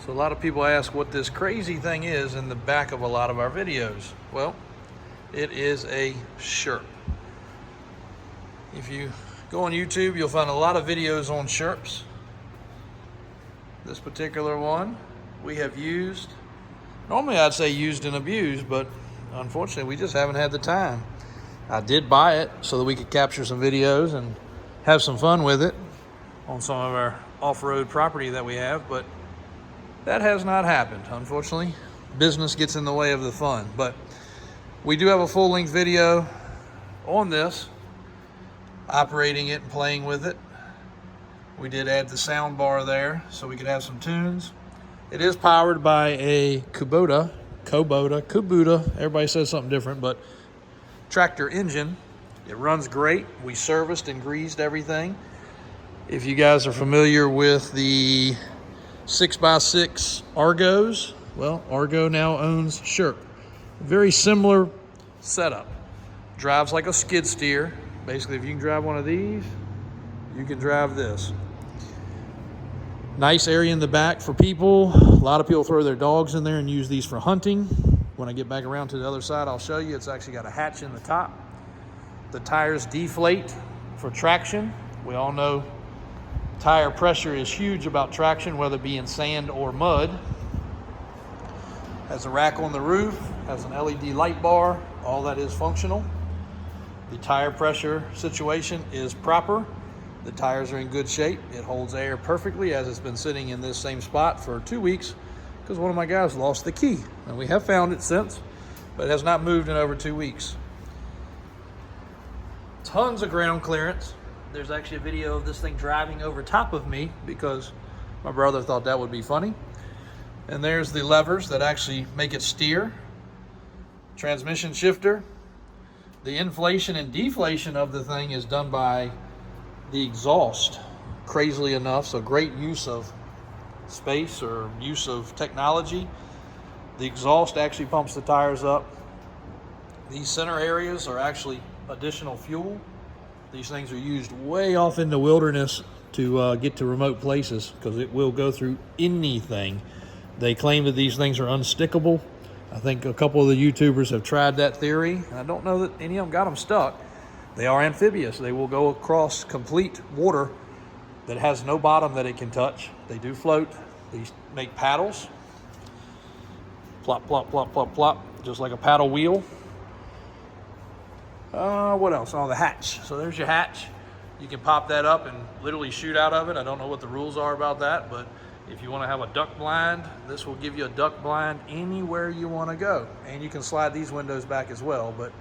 So a lot of people ask what this crazy thing is in the back of a lot of our videos. Well, it is a Sherp. If you go on YouTube, you'll find a lot of videos on Sherps. This particular one we have used. Normally I'd say used and abused, but unfortunately we just haven't had the time. I did buy it so that we could capture some videos and have some fun with it on some of our off-road property that we have, but that has not happened. Unfortunately, business gets in the way of the fun. But we do have a full-length video on this, operating it and playing with it. We did add the sound bar there so we could have some tunes. It is powered by a Kubota, everybody says something different, but tractor engine. It runs great. We serviced and greased everything. If you guys are familiar with the 6x6 Argos, well, Argo now owns Sherp. Very similar setup. Drives like a skid steer. Basically, if you can drive one of these, you can drive this. Nice area in the back for people. A lot of people throw their dogs in there and use these for hunting. When I get back around to the other side, I'll show you. It's actually got a hatch in the top. The tires deflate for traction. We all know tire pressure is huge about traction, whether it be in sand or mud. Has a rack on the roof, has an LED light bar. All that is functional. The tire pressure situation is proper. The tires are in good shape. It holds air perfectly, as it's been sitting in this same spot for 2 weeks because one of my guys lost the key. And we have found it since, but it has not moved in over 2 weeks. Tons of ground clearance. There's actually a video of this thing driving over top of me because my brother thought that would be funny. And there's the levers that actually make it steer. Transmission shifter. The inflation and deflation of the thing is done by the exhaust, crazily enough, so great use of space or use of technology. The exhaust actually pumps the tires up. These center areas are actually additional fuel. These things are used way off in the wilderness to get to remote places because it will go through anything. They claim that these things are unstickable. I think a couple of the YouTubers have tried that theory. I don't know that any of them got them stuck. They are amphibious. They will go across complete water that has no bottom that it can touch. They do float. These make paddles. Plop, plop, plop, plop, plop, just like a paddle wheel. What else? Oh, the hatch. So there's your hatch. You can pop that up and literally shoot out of it. I don't know what the rules are about that, but if you want to have a duck blind, this will give you a duck blind anywhere you want to go. And you can slide these windows back as well, but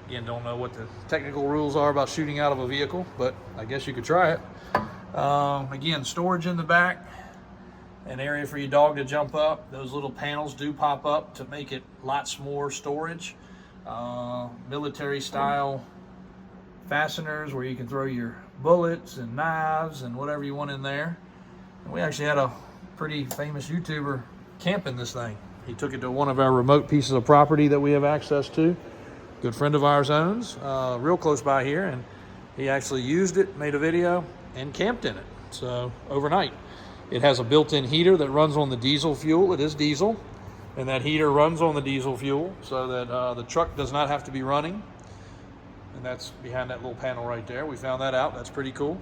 again, don't know what the technical rules are about shooting out of a vehicle, but I guess you could try it. Again, storage in the back, an area for your dog to jump up. Those little panels do pop up to make it lots more storage. Military style fasteners where you can throw your bullets and knives and whatever you want in there. And we actually had a pretty famous YouTuber camping this thing. He took it to one of our remote pieces of property that we have access to. Good friend of ours owns, real close by here, and he actually used it, made a video, and camped in it. So overnight. It has a built-in heater that runs on the diesel fuel. It is diesel, and that heater runs on the diesel fuel so that the truck does not have to be running. And that's behind that little panel right there. We found that out. That's pretty cool.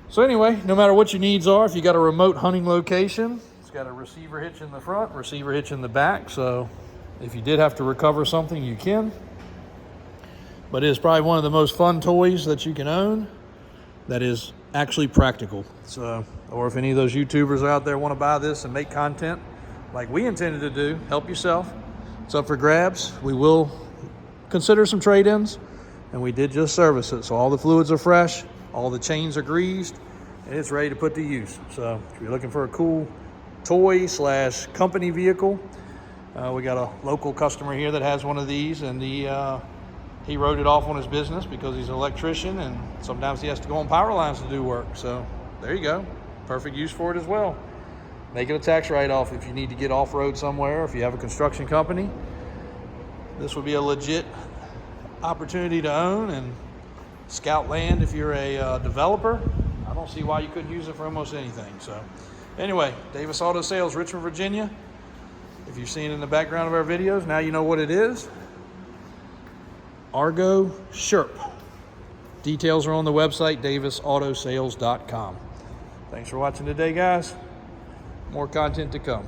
So anyway, no matter what your needs are, if you got a remote hunting location, it's got a receiver hitch in the front, receiver hitch in the back. So if you did have to recover something, you can. But it is probably one of the most fun toys that you can own that is actually practical. So, or if any of those YouTubers out there want to buy this and make content like we intended to do, help yourself. It's up for grabs. We will consider some trade-ins, and we did just service it. So all the fluids are fresh, all the chains are greased, and it's ready to put to use. So if you're looking for a cool toy / company vehicle, we got a local customer here that has one of these, and he wrote it off on his business because he's an electrician, and sometimes he has to go on power lines to do work. So there you go. Perfect use for it as well. Make it a tax write-off if you need to get off-road somewhere, if you have a construction company. This would be a legit opportunity to own and scout land if you're a developer. I don't see why you couldn't use it for almost anything. So Anyway, Davis Auto Sales, Richmond, Virginia. If you've seen it in the background of our videos, now you know what it is. Argo Sherp. Details are on the website, davisautosales.com. Thanks for watching today, guys. More content to come.